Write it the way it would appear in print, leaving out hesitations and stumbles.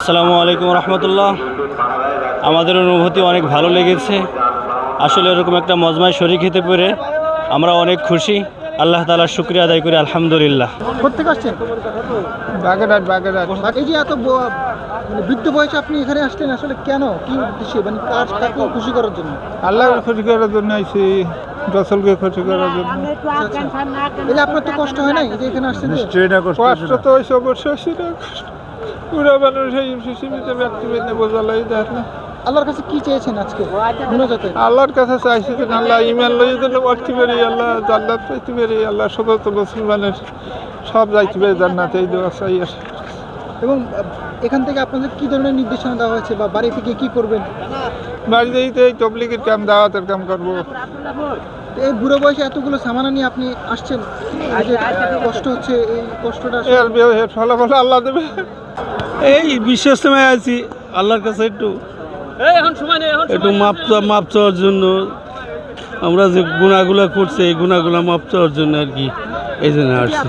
আসসালামু আলাইকুম রহমতুল্লাহ। আমাদের অনুভূতি অনেক ভালো লেগেছে। আসলে এরকম একটা মজমায় শরীক হতে পেরে আমরা অনেক খুশি। আল্লাহ তাআলার শুকরিয়া আদায় করি, আলহামদুলিল্লাহ। কোথেকে আসছেন? বাগেরহাট। এই যে এত মানে বৃদ্ধ বয়সে আপনি এখানে আসলেন, আসলে কেন, কি উদ্দেশ্যে, মানে কাকে খুশি করার জন্য? আল্লাহর খুশি করার জন্য আইছি, রসুলকে খুশি করার জন্য। এই যে আপনার তো কষ্ট হয় নাই এই যে এখানে আসছেন যে? কষ্ট তো হয়েছে অবশ্যই, সেটা পুরো মানুষ এই সীমিত ব্যক্তিভেদে বোঝালাই দেয় না। আল্লাহর কাছে কি চেয়েছেন আজকে মুনাজাতে? আল্লাহর কাছে চাইছি যে আল্লাহ ইমান লইয়ে যেন বাড়তে পারি, আল্লাহ জান্নাত পাইতে পারি, আল্লাহ সমস্ত মুসলমানের সব যাইতে পারি জান্নাতে, এই দোয়া চাই। এবং এখান থেকে আপনাদের কি ধরনের নির্দেশনা দেওয়া হয়েছে, বা বাড়ি থেকে কি করবেন? বাড়িতে এই তবলিগের কাম, দাওয়াতের কাম করবো। এই বুড়ো বয়সে এতগুলো সামানা নিয়ে আপনি আসছেন, এই যে কষ্ট হচ্ছে, এই কষ্টটা এর ফলাফল আল্লাহ দেবে। এই বিশেষ সময় আছি আল্লাহর কাছে একটু মাপ চাওয়ার জন্য। আমরা যে গুনাহগুলো করছি এই গুনাহগুলো মাপ চাওয়ার জন্য আর কি, এই জন্য আসছি।